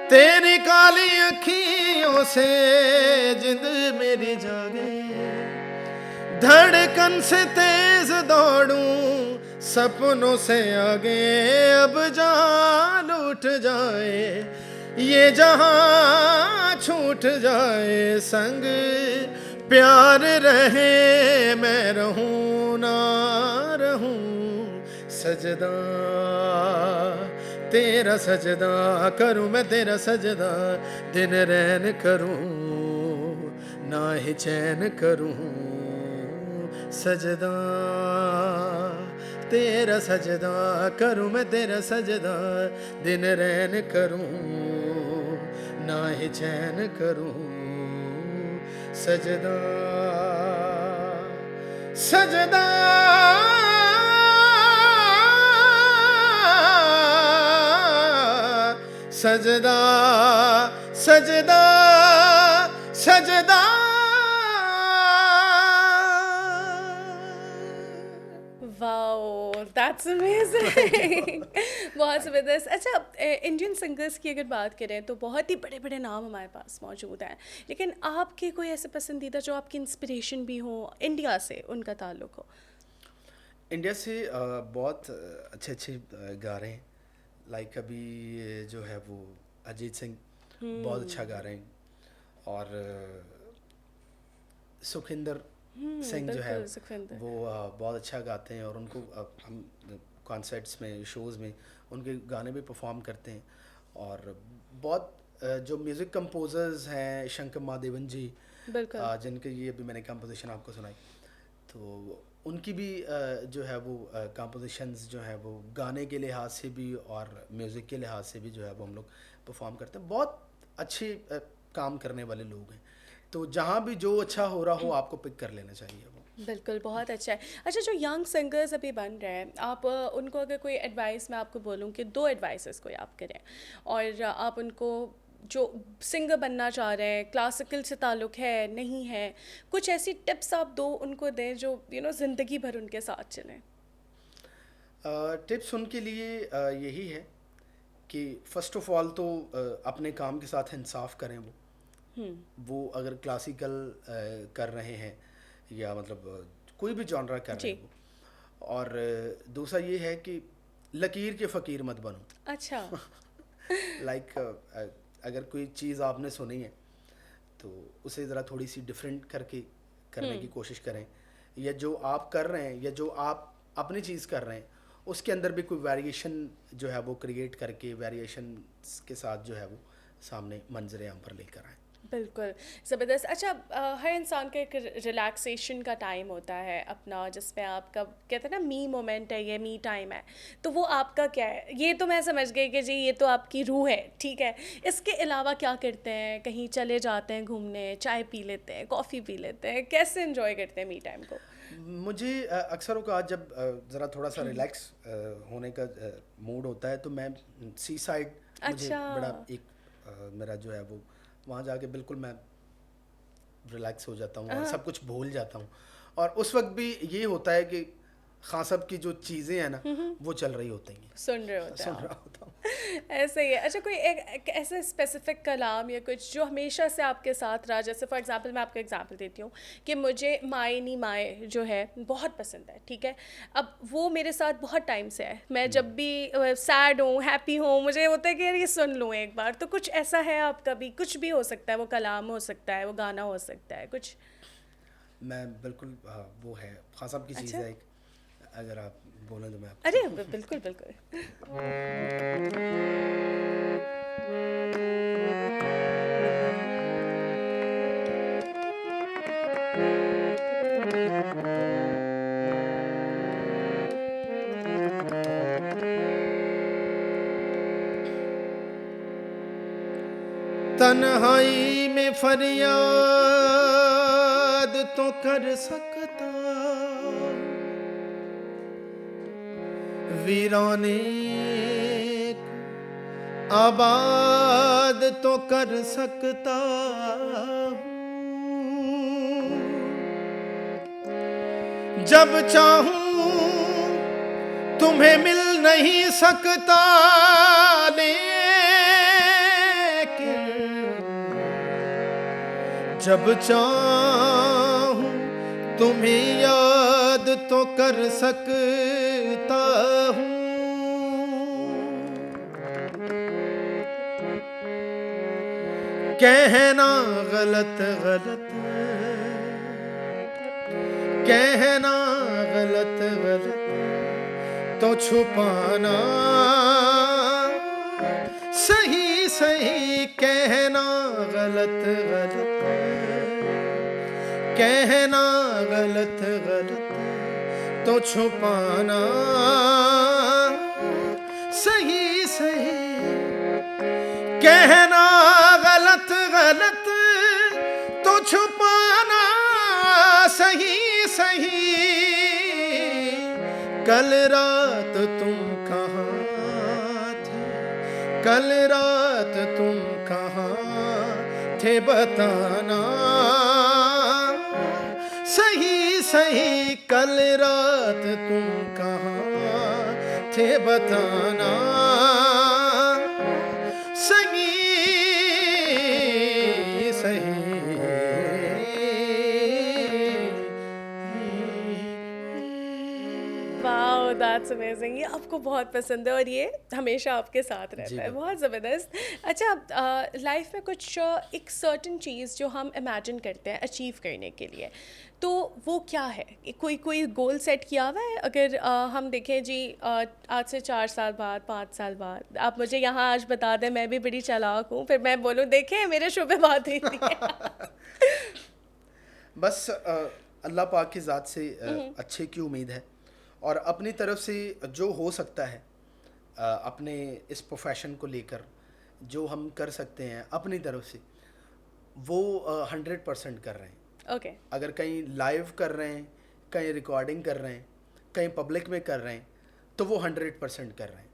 S2: तेरी काली अखियों से जिंद मेरी जागे, धड़कन से तेज दौड़ूं, सपनों से आगे अब जान उठ जाए, ये जहां छूट जाए, संग प्यार रहे, मैं रहूं ना रहूं, सजदा तेरा सजदा करूं, मैं तेरा सजदा, दिन रैन करूं ना ही चैन करूं, सजदा तेरा सजदा करूं, मैं तेरा सजदा, दिन रैन करूं ना ही चैन करूं, सजदा सजदा सजदा सजदा सजदा।
S1: Wow, that's amazing. बहुत ज़बरदस्त। अच्छा, इंडियन सिंगर्स की अगर बात करें तो बहुत ही बड़े बड़े नाम हमारे पास मौजूद हैं, लेकिन आपके कोई ऐसे पसंदीदा जो आपकी इंस्पिरेशन भी हो, इंडिया से उनका ताल्लुक हो?
S2: इंडिया से बहुत अच्छे अच्छे गा रहे हैं। लाइक अभी जो है वो अजीत सिंह बहुत अच्छा गा रहे हैं, और सुखिंदर सिंह जो है
S1: बिल्कुल, सुखविंदर।
S2: वो बहुत अच्छा गाते हैं, और उनको हम कॉन्सर्ट्स में, शोज़ में उनके गाने भी परफॉर्म करते हैं। और बहुत जो म्यूज़िक कंपोजर्स हैं, शंकर महादेवन जी,
S1: बिल्कुल।
S2: जिनके ये अभी मैंने कंपोजिशन आपको सुनाई, तो उनकी भी जो है वो कंपोजिशंस जो है वो गाने के लिहाज से भी और म्यूज़िक के लिहाज से भी जो है वो हम लोग परफॉर्म करते हैं। बहुत अच्छे काम करने वाले लोग हैं, तो जहाँ भी जो अच्छा हो रहा हो आपको पिक कर लेना चाहिए वो।
S1: बिल्कुल, बहुत अच्छा है। अच्छा, जो यंग सिंगर्स अभी बन रहे हैं, आप उनको अगर कोई एडवाइस मैं आपको बोलूँ कि 2 एडवाइसेस कोई आप करें, और आप उनको जो सिंगर बनना चाह रहे हैं, क्लासिकल से ताल्लुक़ है, नहीं है, कुछ ऐसी टिप्स आप 2 उनको दें जो ज़िंदगी भर उनके साथ चलें?
S2: टिप्स उनके लिए यही है कि फ़र्स्ट ऑफ ऑल तो अपने काम के साथ इंसाफ करें। वो अगर क्लासिकल कर रहे हैं या मतलब कोई भी जॉनरा कर रहे
S1: जी।
S2: हैं वो, और दूसरा ये है कि लकीर के फ़कीर मत बनो।
S1: अच्छा।
S2: लाइक अगर कोई चीज़ आपने सुनी है तो उसे ज़रा थोड़ी सी डिफरेंट करके करने की कोशिश करें, या जो आप कर रहे हैं या जो आप अपनी चीज़ कर रहे हैं उसके अंदर भी कोई वेरिएशन जो है वो क्रिएट करके, वेरिएशन के साथ जो है वो सामने मंजर आम पर लेकर आएँ।
S1: बिल्कुल, ज़बरदस्त। अच्छा, हर इंसान का एक रिलैक्सेशन का टाइम होता है अपना, जिसमें आपका कहते हैं ना मी मोमेंट है, ये मी टाइम है, तो वो आपका क्या है? ये तो मैं समझ गई कि जी ये तो आपकी रूह है, ठीक है। इसके अलावा क्या करते हैं? कहीं चले जाते हैं घूमने, चाय पी लेते हैं, कॉफ़ी पी लेते हैं, कैसे एंजॉय करते हैं मी टाइम को?
S2: मुझे अक्सर औक़ात जब ज़रा थोड़ा सा रिलैक्स होने का मूड होता है तो मैं सी साइड, मुझे
S1: अच्छा।
S2: बड़ा एक मेरा जो है वो वहाँ जाके बिल्कुल मैं रिलैक्स हो जाता हूँ और सब कुछ भूल जाता हूँ। और उस वक्त भी ये होता है कि खान साहब की जो चीज़ें हैं ना वो चल रही होती हैं,
S1: सुन रहे होते हैं
S2: सुन
S1: आप।
S2: रहा होता हूँ।
S1: ऐसे ही है। अच्छा, कोई एक ऐसे स्पेसिफिक कलाम या कुछ जो हमेशा से आपके साथ रहा, जैसे फॉर एग्जांपल मैं आपको एग्जांपल देती हूँ कि मुझे माए नी माए जो है बहुत पसंद है, ठीक है। अब वो मेरे साथ बहुत टाइम से है, मैं जब भी सैड हूँ, हैप्पी हूँ, मुझे होता है कि यार ये सुन लूँ एक बार। तो कुछ ऐसा है आपका भी? कुछ भी हो सकता है, वो कलाम हो सकता है, वो गाना हो सकता है, कुछ?
S2: मैं बिल्कुल वो है खान साहब की चीज़
S1: अच्छा।
S2: है एक, अगर आप बोलें तो मैं आपको
S1: अरे
S2: सुनाऊँ।
S1: बिल्कुल बिल्कुल।
S2: तन्हाई में फरियाद तो कर सकता, वीराने को आबाद तो कर सकता हूँ। जब चाहूँ तुम्हें मिल नहीं सकता, लेकिन जब चाहूँ तुम्हें याद तो कर सकता हूँ, कहना गलत गलत, कहना गलत गलत, तो छुपाना सही सही, कहना गलत गलत, कहना गलत गलत, तो छुपाना सही सही, कहना गलत गलत, तो छुपाना सही सही। कल रात तुम कहाँ थे, कल रात तुम कहाँ थे, बताना सही सही। कल रात तुम कहाँ थे, बताना सही सही।
S1: Wow, that's amazing. ये आपको बहुत पसंद है और ये हमेशा आपके साथ रहता है,
S2: बिल्कुल।
S1: बहुत ज़बरदस्त। अच्छा, लाइफ में कुछ एक सर्टन चीज़ जो हम इमेजिन करते हैं अचीव करने के लिए, तो वो क्या है? कोई गोल सेट किया हुआ है? अगर हम देखें जी, आज से 4 साल बाद, 5 साल बाद, आप मुझे यहाँ आज बता दें, मैं भी बड़ी चालाक हूँ, फिर मैं बोलूँ देखें मेरे शो पे बात हुई थी।
S2: बस अल्लाह पाक की ज़ात से अच्छे की उम्मीद है, और अपनी तरफ से जो हो सकता है अपने इस प्रोफेशन को लेकर जो हम कर सकते हैं अपनी तरफ से, वो 100% कर रहे हैं।
S1: ओके।
S2: अगर कहीं लाइव कर रहे हैं, कहीं रिकॉर्डिंग कर रहे हैं, कहीं पब्लिक में कर रहे हैं, तो वो 100% कर रहे हैं।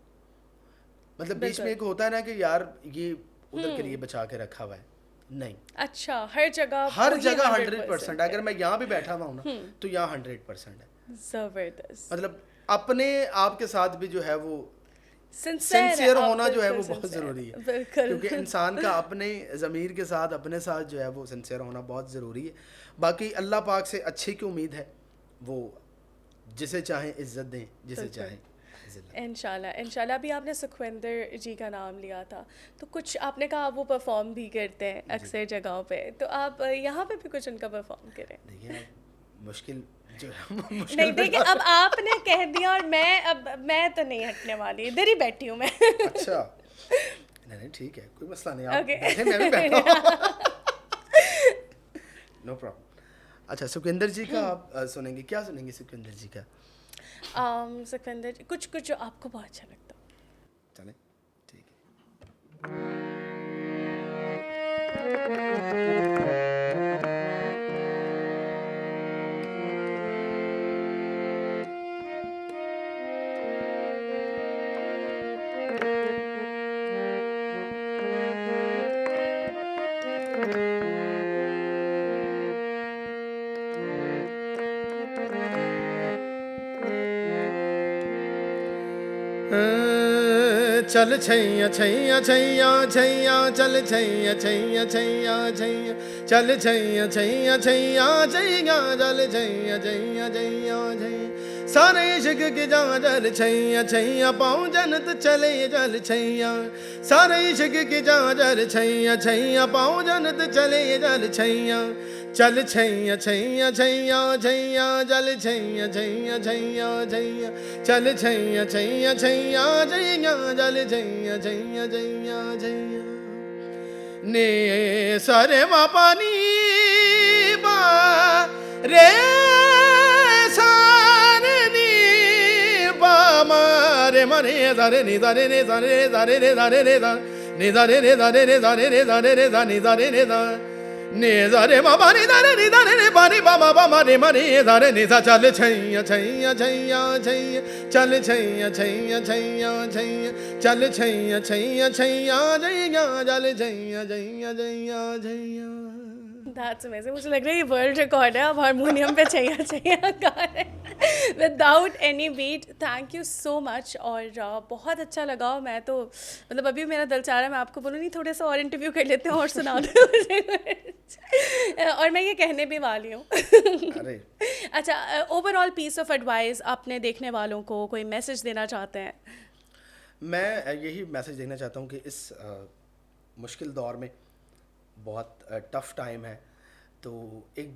S2: मतलब बीच में एक होता है ना कि यार ये उधर के लिए बचा के रखा हुआ है, नहीं,
S1: अच्छा, हर जगह
S2: हर
S1: वही
S2: जगह
S1: 100%
S2: 100%। अगर मैं यहाँ भी बैठा हुआ हूँ ना, तो यहाँ 100% है।
S1: ज़बरदस्त।
S2: मतलब अपने आप के साथ भी जो है वो
S1: सिंसियर
S2: सिंसियर होना जो है वो बहुत ज़रूरी है,
S1: बिल्कुल।
S2: क्योंकि इंसान का अपने ज़मीर के साथ, अपने साथ जो है वो सिंसियर होना बहुत ज़रूरी है। बाकी अल्लाह पाक से अच्छे की उम्मीद है, वो जिसे चाहें इज्जत दें, जिसे चाहें ज़िल्लत।
S1: इंशाल्लाह इंशाल्लाह। अभी आपने सुखविंदर जी का नाम लिया था, तो कुछ आपने कहा आप वो परफॉर्म भी करते हैं अक्सर जगहों पे, तो आप यहाँ पे भी कुछ उनका परफॉर्म करें।
S2: देखिए मुश्किल जो है
S1: नहीं
S2: मुश्किल
S1: देखिए, अब आपने कह दिया और मैं तो नहीं हटने वाली, इधर ही बैठी हूँ मैं।
S2: अच्छा, नहीं ठीक है, कोई मसला नहीं, आप
S1: Okay.
S2: बैठे, मैं भी बैठा हूँ, नो प्रॉब्लम। अच्छा, सुखविंदर जी का आप सुनेंगे, क्या सुनेंगे सुखविंदर जी का?
S1: सुखविंदर जी, कुछ जो आपको बहुत अच्छा लगता हो।
S2: चलें, ठीक है। चल छैया छैया छैया छैया, चल छैया छैया छैया छैया, चल छैया छैया छैया छैया, चल छैया छैया छैया छैया, सारे इश्क की जा जल छैया छैया, पाँव जन्नत चले जल छैया, सारे इश्क की जा जल छैया छैया, पाँव जन्नत चले जल छैया, चल छैया छैया छैया छैया, चल छैया छैया छैया छैया, चल छैया छैया छैया छैया, चल छैया छैया छैया छैया। ने सारे मा पानी बा रे सारे नी बा मारे मारे दारे नी दारे रे दारे दारे रे दारे रे दा नी दारे रे दारे रे दारे रे दारे रे दा नी दारे रे दा ने दारे मा बानी दारे नी दारे रे बानी बा मा बा मारे मारे दारे नी दा, चल छैया छैया छैया छैया, चल छैया छैया छैया छैया, चल छैया छैया छैया छैया, चल छैया छैया छैया छैया।
S1: That's amazing. मुझे लग रहा है ये वर्ल्ड रिकॉर्ड है, अब हारमोनियम पे छैया छैया गा रहे हैं without any beat. Thank you so much. और बहुत अच्छा लगा। मैं तो मतलब अभी मेरा दिल चाह रहा है मैं आपको बोलूँ नहीं, थोड़े से और इंटरव्यू कर लेते हैं और सुना दो मुझे और मैं ये कहने भी वाली हूँ
S2: अरे
S1: अच्छा, ओवरऑल पीस ऑफ एडवाइस अपने देखने वालों को कोई मैसेज देना चाहते हैं?
S2: मैं यही मैसेज देना चाहता हूँ कि इस मुश्किल दौर में बहुत टफ टाइम है, तो एक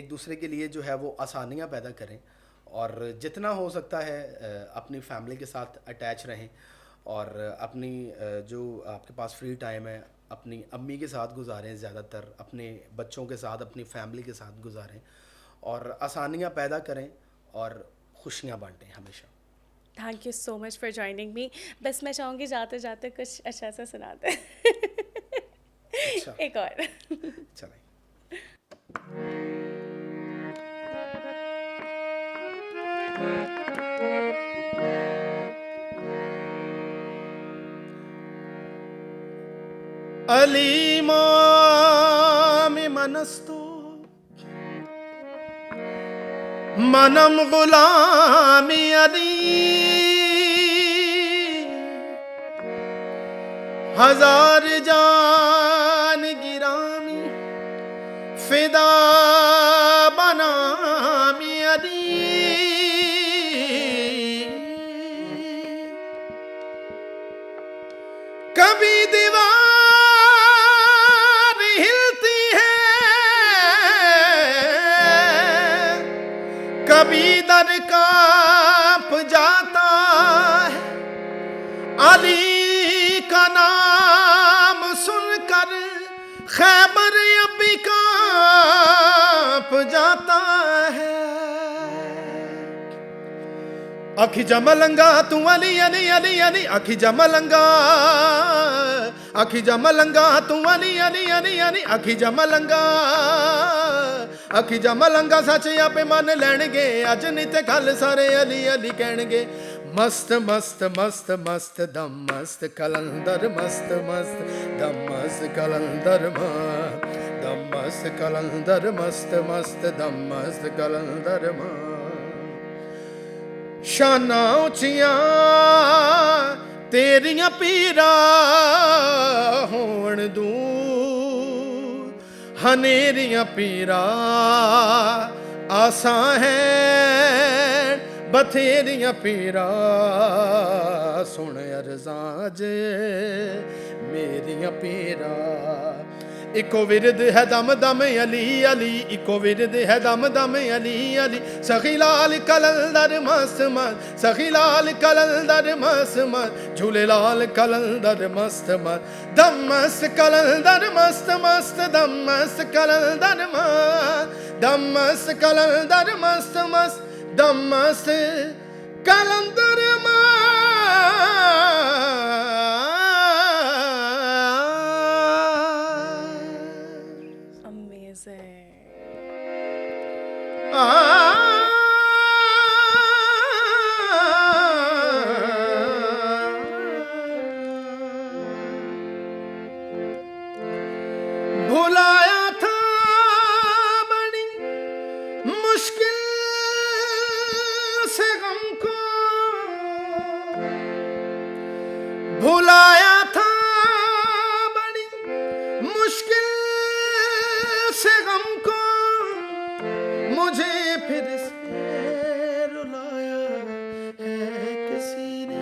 S2: दूसरे के लिए जो है वो आसानियाँ पैदा करें और जितना हो सकता है अपनी फैमिली के साथ अटैच रहें और अपनी जो आपके पास फ्री टाइम है अपनी अम्मी के साथ गुजारें, ज़्यादातर अपने बच्चों के साथ अपनी फैमिली के साथ गुजारें और आसानियाँ पैदा करें और खुशियाँ बांटें हमेशा।
S1: Thank you so much for joining me. बस मैं चाहूँगी जाते जाते कुछ अच्छा सा सुना दे
S2: अच्छा
S1: एक और
S2: चलें। अली माम मनस्तु मनम गुलामी अली हजार जान गिरामी फिदा बनामी अली कभी दीवार हिलती है कभी दर कांप जाता है अली का नाम सुनकर खैबर अभी कांप जाता है अखी जमलंगा तू अली अली अली अली अखी जमलंगा तू अली अली अली अली अखी जमलंगा सच आपे मन लैणगे अज नित कल सारे अली अली कहणगे मस्त मस्त मस्त मस्त दम मस्त कलंदर मस्त मस्त दम मस्त कलंदर दम मस्त कलंदर मस्त मस्त दम मस्त कलंदर शाना उचियां तेरियां पीरा होण दूर हनेरियां पीरा आसां है बथेरियां पीरा सुन अरज़ां जे मेरियां पीरा इको विरद है दम दम अली अली इको विरद है दम दम अली अली सखी लाल कलंदर मस्त मस्त सखी लाल कलंदर मस्त मस्त झूले लाल कलंदर मस्त मस्त दम मस्त कलंदर मस्त मस्त दम मस्त कलंदर दम मस्त कलंदर मस्त मस्त दम मस्त कलंदर भुलाया था बड़ी मुश्किल से गम को भुलाया था बड़ी मुश्किल से गम को मुझे फिर से रुलाया है किसी ने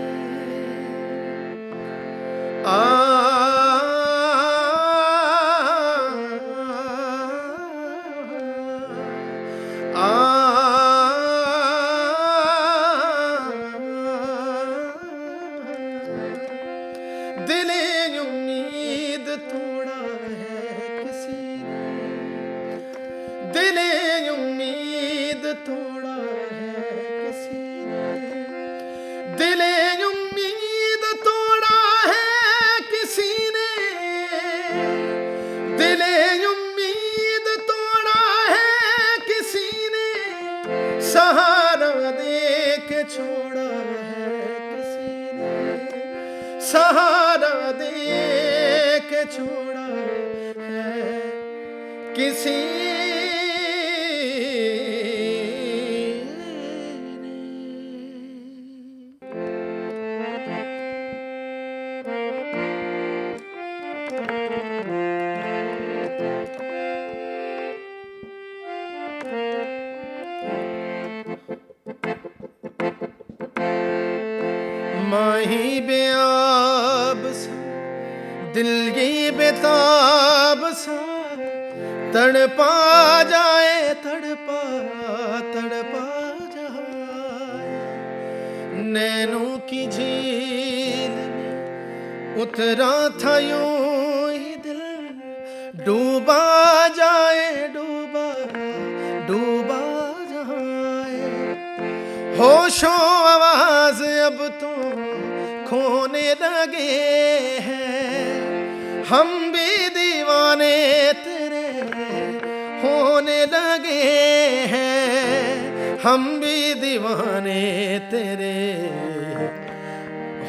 S2: दिले उम्मीद तोड़ा है किसी ने दिले उम्मीद तोड़ा है किसी ने दिले उम्मीद तोड़ा है किसी ने दिले उम्मीद तोड़ा है किसी ने सहारा दे के छोड़ा है किसी ने सहारा दे के छोड़ा है किसी माही बेआब सा दिल ये बेताब सा तड़पा जाए तड़पा जाए नैनों की झील में उतरा था यूं ही दिल डूबा जाए डूबा जाए होशो आवाज अब तो खोने लगे हैं हम भी दीवाने तेरे होने लगे हैं हम भी दीवाने तेरे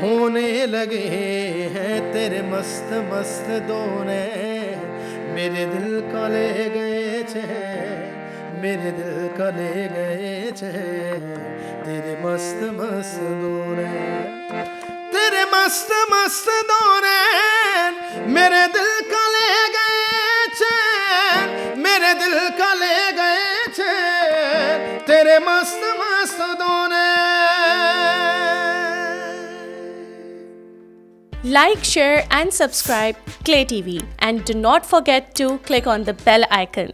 S2: होने लगे हैं तेरे मस्त मस्त दोने मेरे दिल का ले गए चैन मेरे दिल का ले गए चैन तेरे मस्त मस्त दोने तेरे मस्त मस्त दोने मेरे दिल का ले गए चैन मेरे दिल का ले गए चैन तेरे मस्त मस्त दोने
S1: Like, share and subscribe Clay TV and do not forget to click on the bell icon.